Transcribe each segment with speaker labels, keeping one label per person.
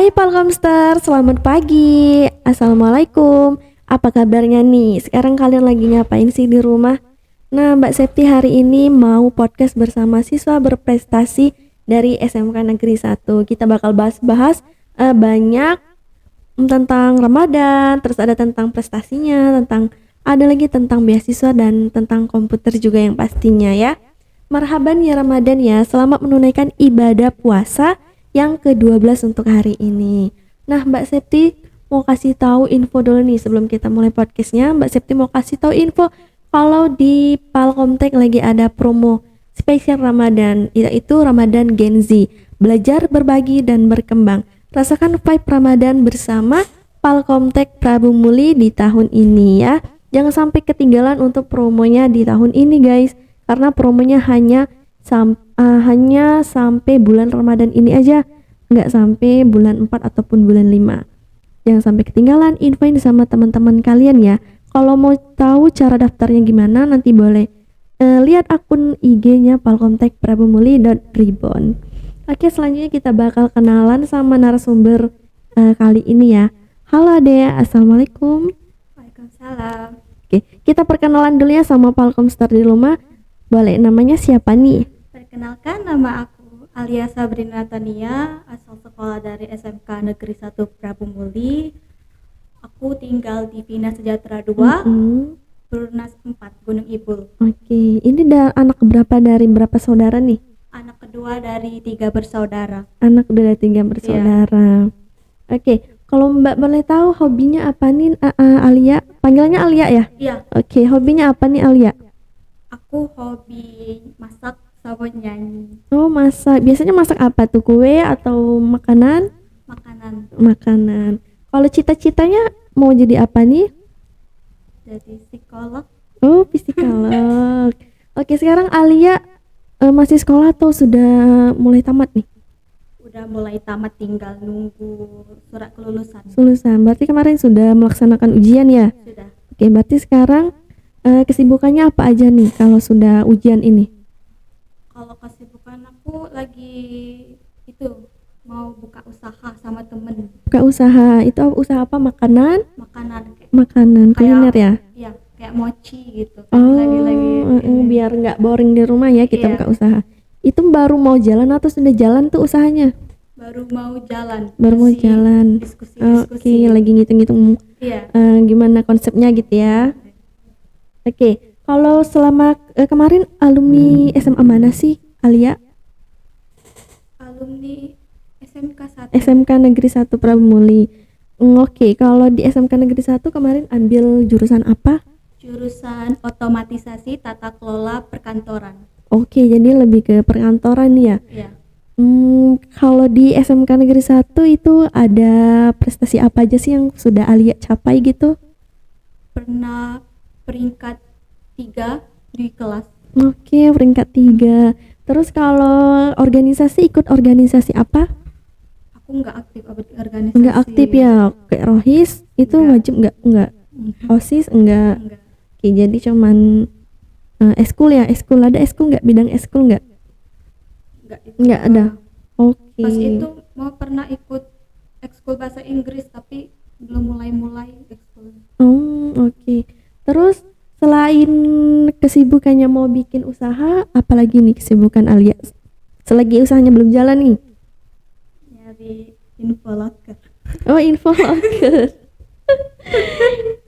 Speaker 1: Hai Palkomster, selamat pagi. Assalamualaikum. Apa kabarnya nih? Sekarang kalian lagi ngapain sih di rumah? Nah, Mbak Septi hari ini mau podcast bersama siswa berprestasi dari SMK Negeri 1. Kita bakal bahas-bahas banyak tentang Ramadan, terus ada tentang prestasinya, ada lagi tentang beasiswa dan tentang komputer juga yang pastinya ya. Marhaban ya Ramadan ya, selamat menunaikan ibadah puasa yang ke-12 untuk hari ini. Nah, Mbak Septi mau kasih tahu info dulu nih sebelum kita mulai podcastnya. Mbak Septi mau kasih tahu info kalau di Palkomtek lagi ada promo spesial Ramadan, yaitu Ramadan Gen Z, belajar, berbagi, dan berkembang. Rasakan vibe Ramadan bersama Palkomtek Prabu Muli di tahun ini ya. Jangan sampai ketinggalan untuk promonya di tahun ini guys, karena promonya hanya sampai bulan Ramadan ini aja, nggak sampai bulan 4 ataupun bulan 5. Jangan sampai ketinggalan, infoin sama teman-teman kalian ya. Kalau mau tahu cara daftarnya gimana, nanti boleh lihat akun IG-nya Palkomtek prabumuli.ribon. Oke, selanjutnya kita bakal kenalan sama narasumber kali ini ya. Halo Dea, assalamualaikum.
Speaker 2: Waalaikumsalam.
Speaker 1: Oke, kita perkenalan dulu ya sama Palkomster di rumah. Boleh, namanya siapa nih?
Speaker 2: Perkenalkan, nama aku Alia Sabrina Tania, asal sekolah dari SMK Negeri 1 Prabu Muli. Aku tinggal di Bina Sejahtera 2, Perumnas 4, Gunung Ibul.
Speaker 1: Oke, ini anak berapa dari berapa saudara nih?
Speaker 2: Anak kedua dari 3 bersaudara.
Speaker 1: Anak udah ada 3 bersaudara. Oke, kalau Mbak boleh tahu hobinya apa nih Alia? Panggilannya Alia ya?
Speaker 2: Iya,
Speaker 1: Oke, hobinya apa nih Alia?
Speaker 2: aku hobi masak sama nyanyi.
Speaker 1: Oh, masak. Biasanya masak apa tuh? Kue atau makanan?
Speaker 2: Makanan.
Speaker 1: Makanan. Kalau cita-citanya mau jadi apa nih?
Speaker 2: Jadi psikolog.
Speaker 1: Oh, psikolog. Oke, sekarang Alia masih sekolah atau sudah mulai tamat nih?
Speaker 2: Udah mulai tamat, tinggal nunggu surat kelulusan.
Speaker 1: Lulusan. Berarti kemarin sudah melaksanakan ujian ya?
Speaker 2: Sudah.
Speaker 1: Oke, berarti sekarang kesibukannya apa aja nih kalau sudah ujian ini?
Speaker 2: Kalau kesibukan aku lagi itu mau buka usaha sama temen,
Speaker 1: Buka usaha. Itu usaha apa? Makanan?
Speaker 2: makanan
Speaker 1: Kuliner ya?
Speaker 2: ya kayak mochi gitu.
Speaker 1: Oh,
Speaker 2: lagi
Speaker 1: biar nggak boring di rumah ya kita
Speaker 2: Iya.
Speaker 1: buka usaha. Itu baru mau jalan atau sudah jalan tuh usahanya?
Speaker 2: baru mau jalan.
Speaker 1: Baru mau
Speaker 2: Masih
Speaker 1: jalan.
Speaker 2: diskusi.
Speaker 1: Oke, lagi ngitung-ngitung
Speaker 2: Iya.
Speaker 1: gimana konsepnya gitu ya. Oke, kalau selama kemarin alumni SMA mana sih Alia?
Speaker 2: Alumni SMK 1.
Speaker 1: SMK Negeri 1 Prabu Muli. Oke, kalau di SMK Negeri 1 kemarin ambil jurusan apa?
Speaker 2: Jurusan otomatisasi tata kelola perkantoran.
Speaker 1: Oke, jadi lebih ke perkantoran nih ya.
Speaker 2: Iya.
Speaker 1: Kalau di SMK Negeri 1 itu ada prestasi apa aja sih yang sudah Alia capai gitu?
Speaker 2: Pernah peringkat 3 di kelas.
Speaker 1: Oke, peringkat 3. Terus kalau organisasi, ikut organisasi apa?
Speaker 2: Aku nggak aktif organisasi.
Speaker 1: Enggak aktif ya, kayak Rohis itu
Speaker 2: Enggak.
Speaker 1: wajib enggak? OSIS enggak?
Speaker 2: Enggak.
Speaker 1: Oke, jadi cuman eskul ya, eskul ada eskul enggak? Bidang eskul enggak? Enggak ada. Oke.
Speaker 2: Pas itu mau pernah ikut ekskul bahasa Inggris tapi belum mulai ekskul.
Speaker 1: Oke. Terus selain kesibukannya mau bikin usaha, apalagi nih kesibukan Alia? Selagi usahanya belum jalan nih.
Speaker 2: Nyari info loker.
Speaker 1: Oh, infologer.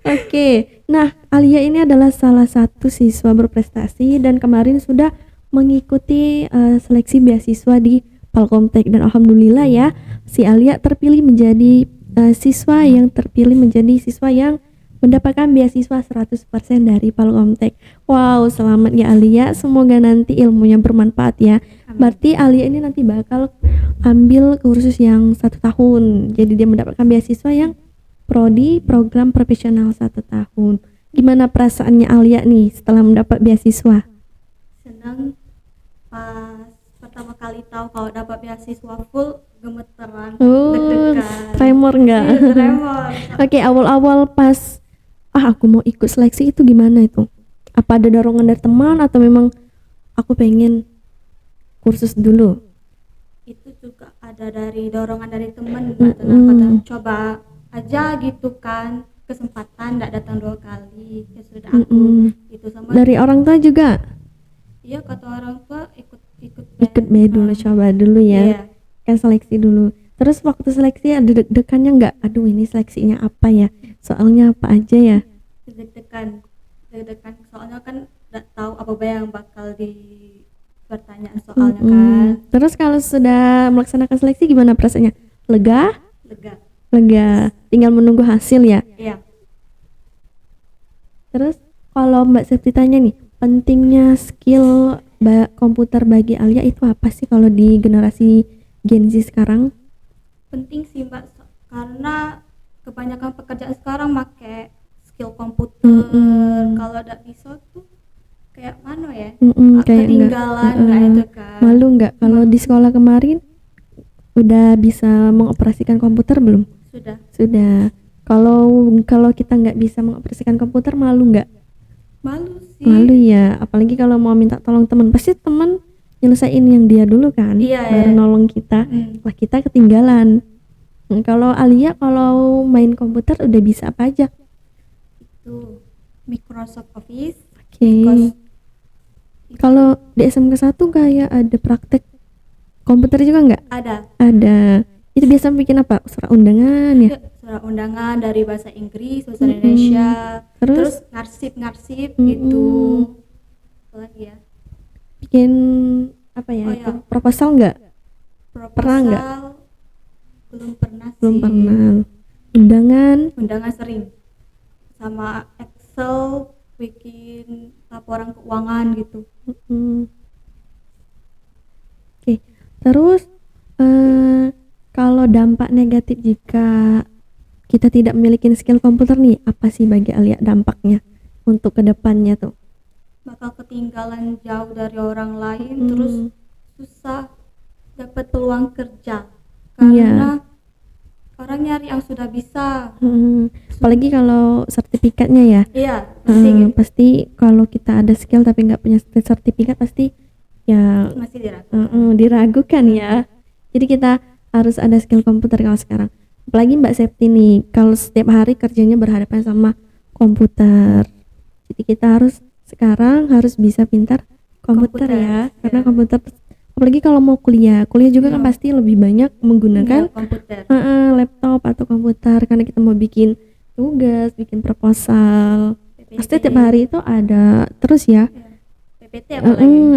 Speaker 1: Oke. Nah, Alia ini adalah salah satu siswa berprestasi dan kemarin sudah mengikuti seleksi beasiswa di Palkomtek dan alhamdulillah ya, si Alia terpilih menjadi siswa yang mendapatkan beasiswa 100% dari Palkomtek. Wow, selamat ya Alia, semoga nanti ilmunya bermanfaat ya.
Speaker 2: Amin.
Speaker 1: Berarti Alia ini nanti bakal ambil kursus yang 1 tahun, jadi dia mendapatkan beasiswa yang prodi program profesional 1 tahun. Gimana perasaannya Alia nih setelah mendapat beasiswa?
Speaker 2: Senang pas pertama kali tahu kalau dapat beasiswa full, gemeteran, deg-degan.
Speaker 1: Tremor enggak?
Speaker 2: Iya, tremor.
Speaker 1: Oke, awal-awal pas aku mau ikut seleksi itu gimana itu? Apa ada dorongan dari teman atau memang aku pengen kursus dulu?
Speaker 2: Itu juga ada ada dari dorongan dari temen Mbak, kata coba aja gitu kan, kesempatan nggak datang 2 kali, ya sudah aku itu sama
Speaker 1: Dari orang tua juga
Speaker 2: iya, kata orang tua ikut
Speaker 1: ikut B dulu, coba dulu ya.
Speaker 2: Iya.
Speaker 1: Kan seleksi dulu. Terus waktu seleksi ada deg-degannya nggak? Aduh, ini seleksinya apa ya? Soalnya apa aja ya?
Speaker 2: deg-degan soalnya kan nggak tahu apa yang bakal di pertanyaan soalnya kan.
Speaker 1: Terus kalau sudah melaksanakan seleksi gimana perasaannya? Lega?
Speaker 2: Lega.
Speaker 1: Tinggal menunggu hasil ya.
Speaker 2: Iya.
Speaker 1: Terus kalau Mbak Septi tanya nih, pentingnya skill komputer bagi Alia itu apa sih kalau di generasi Gen Z sekarang?
Speaker 2: Penting sih Mbak, karena kebanyakan pekerjaan sekarang pakai skill komputer. Kalau tidak bisa tuh kayak mana ya?
Speaker 1: Kayak
Speaker 2: ketinggalan nggak itu kan?
Speaker 1: Malu nggak kalau di sekolah kemarin udah bisa mengoperasikan komputer belum? Sudah. Kalau kita nggak bisa mengoperasikan komputer, malu nggak?
Speaker 2: Malu sih.
Speaker 1: Malu ya, apalagi kalau mau minta tolong teman, pasti teman nyelesain yang dia dulu kan, baru nolong kita. Lah kita ketinggalan. Kalau Alia kalau main komputer udah bisa apa aja?
Speaker 2: Itu Microsoft Office.
Speaker 1: Kalau di SMK 1 kayak ada praktek komputer juga nggak? Ada. Itu biasa bikin apa? Surat undangan ya?
Speaker 2: Surat undangan dari bahasa Inggris, bahasa Indonesia. Terus ngarsip gitu. Apa lagi ya?
Speaker 1: Bikin apa ya? Itu proposal nggak? Pernah nggak?
Speaker 2: Belum pernah sih.
Speaker 1: Belum pernah. Undangan
Speaker 2: sering. Sama Excel, bikin laporan keuangan gitu.
Speaker 1: Oke. Terus kalau dampak negatif jika kita tidak memiliki skill komputer nih, apa sih bagi Alia dampaknya untuk kedepannya tuh?
Speaker 2: Bakal ketinggalan jauh dari orang lain, terus susah dapat peluang kerja karena orang nyari yang sudah bisa.
Speaker 1: Apalagi kalau sertifikatnya ya.
Speaker 2: Iya,
Speaker 1: pasti kalau kita ada skill tapi nggak punya sertifikat pasti ya
Speaker 2: masih diragukan.
Speaker 1: Diragukan ya. Jadi kita harus ada skill komputer kalau sekarang. Apalagi Mbak Septi nih, kalau setiap hari kerjanya berhadapan sama komputer. Jadi kita sekarang harus bisa pintar komputer ya. Karena komputer, apalagi kalau mau kuliah juga kan pasti lebih banyak menggunakan
Speaker 2: komputer.
Speaker 1: Laptop atau komputer karena kita mau bikin tugas, bikin proposal. Pasti tiap hari itu ada terus ya.
Speaker 2: PPT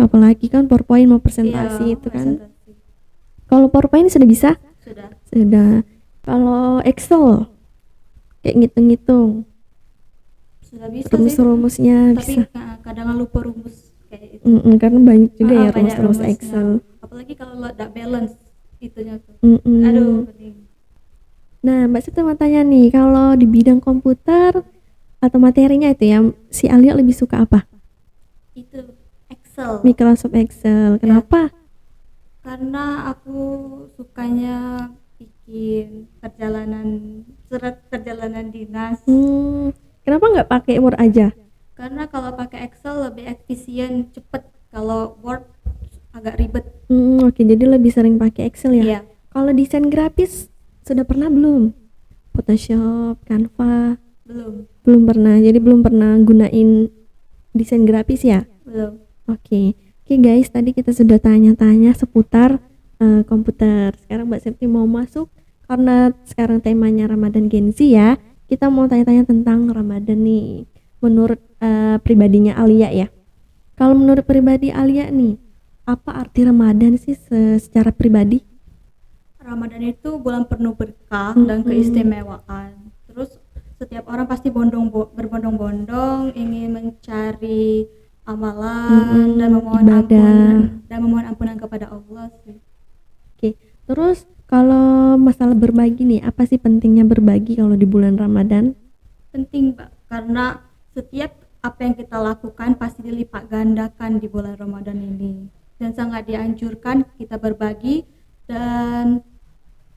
Speaker 1: apalagi kan PowerPoint mau presentasi itu kan. Kalau PowerPoint sudah bisa? Sudah. Kalau Excel kayak ngitung-ngitung.
Speaker 2: Sudah bisa
Speaker 1: rumus-rumusnya
Speaker 2: sih.
Speaker 1: bisa.
Speaker 2: Tapi kadang lupa rumus kayak itu.
Speaker 1: Karena banyak juga ya rumus Excel.
Speaker 2: Apalagi kalau tidak balance itunya tuh.
Speaker 1: Aduh. Nah, Mbak Sita mau tanya nih, kalau di bidang komputer atau materinya itu ya, si Alia lebih suka apa?
Speaker 2: Itu Excel.
Speaker 1: Microsoft Excel. Kenapa?
Speaker 2: Karena aku sukanya bikin surat perjalanan dinas.
Speaker 1: Kenapa nggak pakai Word aja?
Speaker 2: Karena kalau pakai Excel lebih efisien, cepet. Kalau Word agak ribet.
Speaker 1: Oke, jadi lebih sering pakai Excel ya?
Speaker 2: Iya.
Speaker 1: Kalau desain grafis sudah pernah belum? Photoshop, Canva? Belum pernah. Jadi belum pernah gunain desain grafis ya?
Speaker 2: Belum.
Speaker 1: Oke guys, tadi kita sudah tanya-tanya seputar komputer. Sekarang Mbak Septi mau masuk, karena sekarang temanya Ramadan Gen Z ya, kita mau tanya-tanya tentang Ramadan nih menurut pribadinya Alia ya. Kalau menurut pribadi Alia nih, apa arti Ramadan sih secara pribadi?
Speaker 2: Ramadan itu bulan penuh berkah dan keistimewaan. Terus setiap orang pasti berbondong-bondong ingin mencari amalan dan memohon ampunan kepada Allah sih.
Speaker 1: Oke. Terus kalau masalah berbagi nih, apa sih pentingnya berbagi kalau di bulan Ramadan?
Speaker 2: Penting, Mbak, karena setiap apa yang kita lakukan pasti dilipat gandakan di bulan Ramadan ini. Dan sangat dianjurkan kita berbagi dan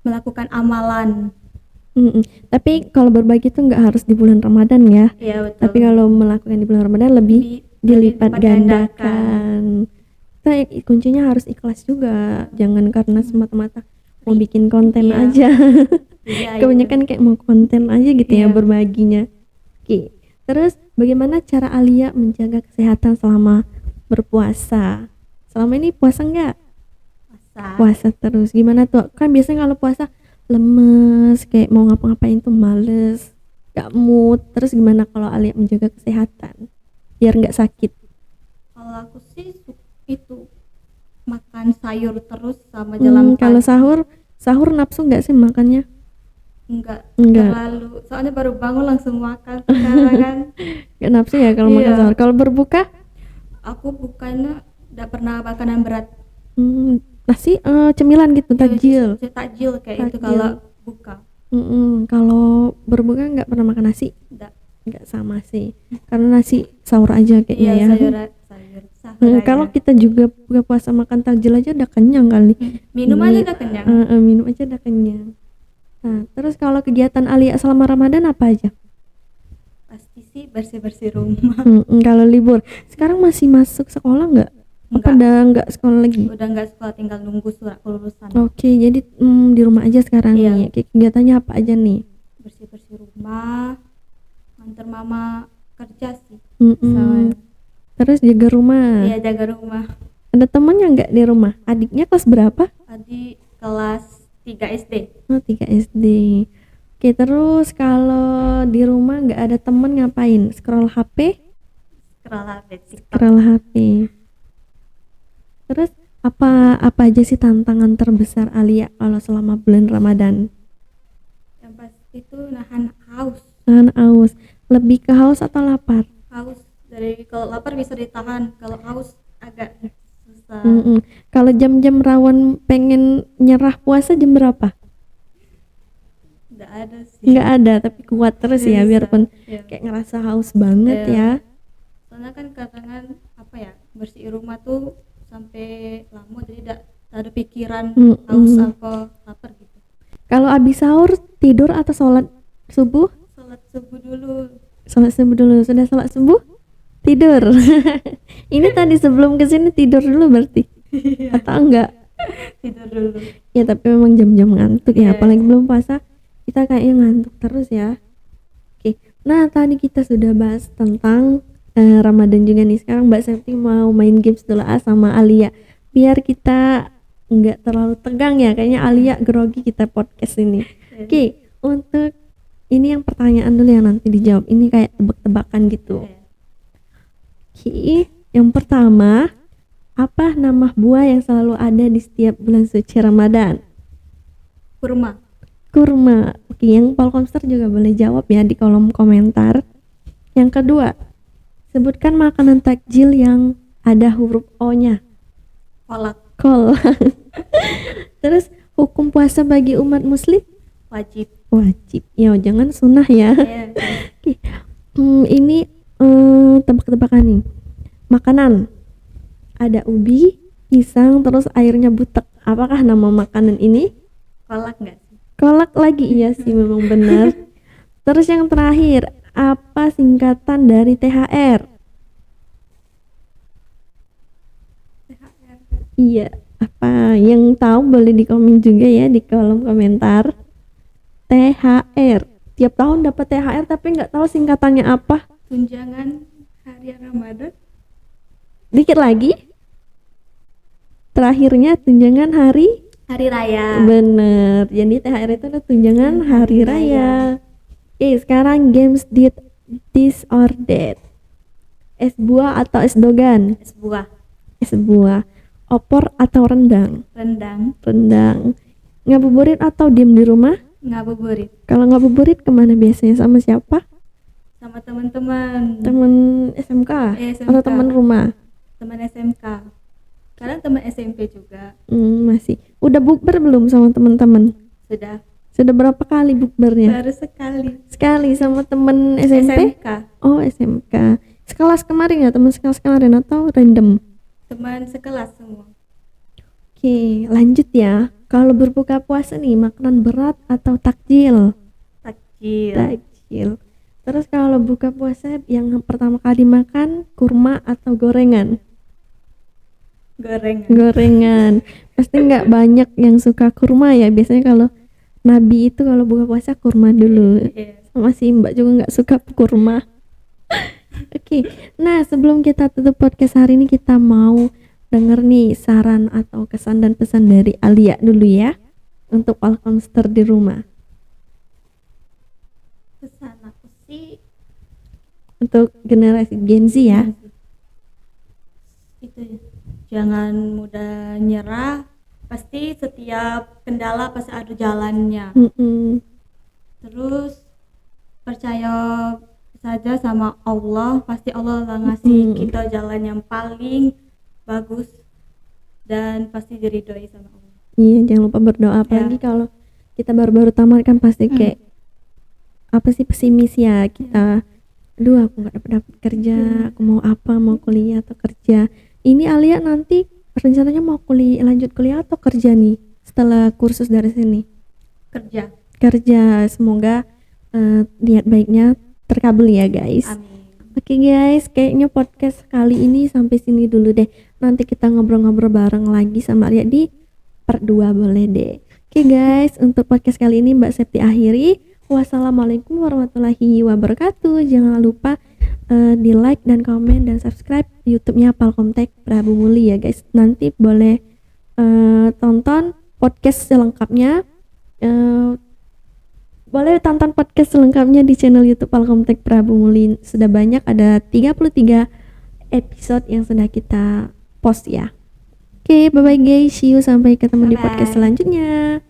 Speaker 2: melakukan amalan.
Speaker 1: Tapi kalau berbagi itu nggak harus di bulan Ramadan ya.
Speaker 2: Iya, betul.
Speaker 1: Tapi kalau melakukan di bulan Ramadan lebih dilipat gandakan. Kuncinya harus ikhlas juga, jangan karena semata-mata mau bikin konten
Speaker 2: Iya.
Speaker 1: aja.
Speaker 2: Iya,
Speaker 1: Kebanyakan kayak mau konten aja gitu ya
Speaker 2: Iya.
Speaker 1: berbaginya. Oke. Terus bagaimana cara Alia menjaga kesehatan selama berpuasa? Selama ini puasa nggak?
Speaker 2: Puasa.
Speaker 1: Puasa terus. Gimana tuh? Kan biasanya kalau puasa lemes, kayak mau ngapa-ngapain tuh males, gak mood. Terus gimana kalau Alia menjaga kesehatan biar nggak sakit?
Speaker 2: Kalau aku sih itu makan sayur terus sama jalan
Speaker 1: Kalau
Speaker 2: pagi.
Speaker 1: sahur nafsu nggak sih makannya?
Speaker 2: Enggak
Speaker 1: Enggak.
Speaker 2: terlalu, soalnya baru bangun langsung makan sekarang kan.
Speaker 1: Nggak nafsu ya kalau makan
Speaker 2: Iya.
Speaker 1: sahur. Kalau berbuka?
Speaker 2: Aku bukannya enggak pernah makanan berat.
Speaker 1: Nasi cemilan gitu, takjil.
Speaker 2: Takjil kayak itu
Speaker 1: Takjil.
Speaker 2: kalau buka.
Speaker 1: Kalau berbuka nggak pernah makan nasi?
Speaker 2: Enggak.
Speaker 1: Nggak sama sih, karena nasi sahur aja kayaknya
Speaker 2: Iya,
Speaker 1: ya.
Speaker 2: sayur sahur aja.
Speaker 1: Kalau kita juga buka puasa makan takjil aja udah kenyang kali.
Speaker 2: minum aja udah kenyang.
Speaker 1: Minum aja udah kenyang. Nah, terus kalau kegiatan Alia selama Ramadan apa aja?
Speaker 2: Pasti sih bersih-bersih rumah.
Speaker 1: Kalau libur, sekarang masih masuk sekolah nggak? Apa
Speaker 2: Enggak.
Speaker 1: udah nggak sekolah lagi?
Speaker 2: Udah enggak sekolah, tinggal nunggu surat kelulusan.
Speaker 1: Oke, jadi di rumah aja sekarang
Speaker 2: Iya.
Speaker 1: nih. Kayak kegiatannya apa aja nih?
Speaker 2: Bersih-bersih rumah, nganter mama kerja sih.
Speaker 1: Mm-mm. Terus jaga rumah.
Speaker 2: Iya, jaga rumah.
Speaker 1: Ada temannya nggak di rumah? Adiknya kelas berapa?
Speaker 2: Adik kelas 3 SD.
Speaker 1: Oh, 3 SD. Oke, terus kalau di rumah nggak ada temen ngapain? Scroll HP?
Speaker 2: Scroll HP, TikTok.
Speaker 1: Scroll HP. Terus apa aja sih tantangan terbesar Alia kalau selama bulan Ramadan?
Speaker 2: Yang pasti itu nahan haus.
Speaker 1: Nahan haus. Lebih ke haus atau lapar?
Speaker 2: Haus dari kalau lapar bisa ditahan, kalau haus agak susah.
Speaker 1: Kalau jam-jam rawan pengen nyerah puasa jam berapa?
Speaker 2: Nggak ada sih.
Speaker 1: Nggak ada, tapi kuat terus ya
Speaker 2: Bisa.
Speaker 1: biarpun
Speaker 2: Iya.
Speaker 1: kayak ngerasa haus banget
Speaker 2: Iya.
Speaker 1: ya.
Speaker 2: Soalnya kan kadang apa ya, bersihin rumah tuh sampai lama jadi tidak ada pikiran haus apa lapar gitu.
Speaker 1: Kalau abis sahur tidur atau sholat subuh?
Speaker 2: Sholat subuh dulu.
Speaker 1: Sholat subuh dulu. Sudah sholat subuh? Tidur. Ini tadi sebelum kesini tidur dulu berarti? Atau enggak?
Speaker 2: Tidur dulu.
Speaker 1: Ya tapi memang jam-jam ngantuk ya.
Speaker 2: Iya.
Speaker 1: Apalagi belum puasa kita kayaknya ngantuk terus ya. Oke. Nah tadi kita sudah bahas tentang Ramadan juga nih. Sekarang Mbak Septi mau main games dulu sama Alia biar kita nggak terlalu tegang ya. Kayaknya Alia grogi kita podcast ini. Oke, untuk ini yang pertanyaan dulu yang nanti dijawab. Ini kayak tebak-tebakan gitu.
Speaker 2: Iya.
Speaker 1: Oke, yang pertama, apa nama buah yang selalu ada di setiap bulan suci Ramadan?
Speaker 2: Kurma.
Speaker 1: Kurma. Oke, yang Polkomster juga boleh jawab ya di kolom komentar. Yang kedua, sebutkan makanan takjil yang ada huruf O-nya.
Speaker 2: Kolak.
Speaker 1: Kolak. Terus hukum puasa bagi umat muslim?
Speaker 2: Wajib.
Speaker 1: Wajib. Ya, jangan sunnah ya.
Speaker 2: Iya.
Speaker 1: Oke. Ini tebak-tebakan nih. Makanan. Ada ubi, pisang, terus airnya butek. Apakah nama makanan ini?
Speaker 2: Kolak nggak sih?
Speaker 1: Kolak lagi, iya sih memang benar. Terus yang terakhir, apa singkatan dari THR?
Speaker 2: THR.
Speaker 1: Iya, apa yang tahu boleh di komen juga ya di kolom komentar. THR. Tiap tahun dapat THR tapi nggak tahu singkatannya apa.
Speaker 2: Tunjangan hari Ramadan.
Speaker 1: Dikit lagi. Terakhirnya tunjangan hari.
Speaker 2: Hari raya.
Speaker 1: Bener. Jadi THR itu adalah tunjangan hari raya. Oke, sekarang games this or that. Es buah atau es dogan?
Speaker 2: Es buah.
Speaker 1: Es buah. Opor atau rendang?
Speaker 2: Rendang.
Speaker 1: Rendang. Ngabuburit atau diem di rumah?
Speaker 2: Ngabuburit.
Speaker 1: Kalau ngabuburit kemana biasanya, sama siapa?
Speaker 2: Sama teman-teman.
Speaker 1: Temen SMK?
Speaker 2: SMK.
Speaker 1: Atau teman rumah?
Speaker 2: Teman SMK. Kadang teman SMP juga.
Speaker 1: Masih. Udah bukber belum sama teman-teman?
Speaker 2: Sudah.
Speaker 1: Sudah berapa kali bukbernya?
Speaker 2: Baru sekali.
Speaker 1: Sekali sama temen SMP?
Speaker 2: SMK.
Speaker 1: Oh, SMK. Sekelas kemarin ya, teman sekelas kemarin atau random?
Speaker 2: Teman sekelas semua.
Speaker 1: Oke, lanjut ya. Kalau berbuka puasa nih, makanan berat atau takjil?
Speaker 2: Takjil.
Speaker 1: Takjil. Terus kalau buka puasa yang pertama kali makan kurma atau gorengan? Gorengan. Pasti nggak banyak yang suka kurma ya. Biasanya kalau Nabi itu kalau buka puasa kurma dulu.
Speaker 2: Iya.
Speaker 1: Sama si Mbak juga nggak suka kurma. Oke. Nah, sebelum kita tutup podcast hari ini, kita mau denger nih saran atau kesan dan pesan dari Alia dulu ya untuk Palkomster di rumah.
Speaker 2: Pesan aku sih
Speaker 1: Untuk generasi Gen Z ya.
Speaker 2: itu ya, jangan mudah nyerah, pasti setiap kendala pasti ada jalannya. Terus percaya saja sama Allah, pasti Allah lah ngasih kita jalan yang paling bagus dan pasti diridhoi sama Allah.
Speaker 1: Iya, jangan lupa berdoa, apalagi kalau kita baru-baru tamat kan pasti kayak apa sih, pesimis ya kita. Aduh, aku nggak dapat kerja, aku mau apa, mau kuliah atau kerja. Ini Alia nanti rencananya mau lanjut kuliah atau kerja nih setelah kursus dari sini? Kerja, semoga niat baiknya terkabul ya guys.
Speaker 2: Amin.
Speaker 1: Oke guys, kayaknya podcast kali ini sampai sini dulu deh. Nanti kita ngobrol-ngobrol bareng lagi sama Alia di part 2 boleh deh. Oke guys, untuk podcast kali ini Mbak Septi akhiri. Wassalamualaikum warahmatullahi wabarakatuh. Jangan lupa di like dan komen dan subscribe YouTube-nya Palkomtek Prabu Muli ya guys. Nanti boleh tonton podcast selengkapnya. Boleh tonton podcast selengkapnya di channel YouTube Palkomtek Prabu Muli. Sudah banyak, ada 33 episode yang sudah kita post ya. Oke, bye bye guys. See you, sampai ketemu di podcast selanjutnya.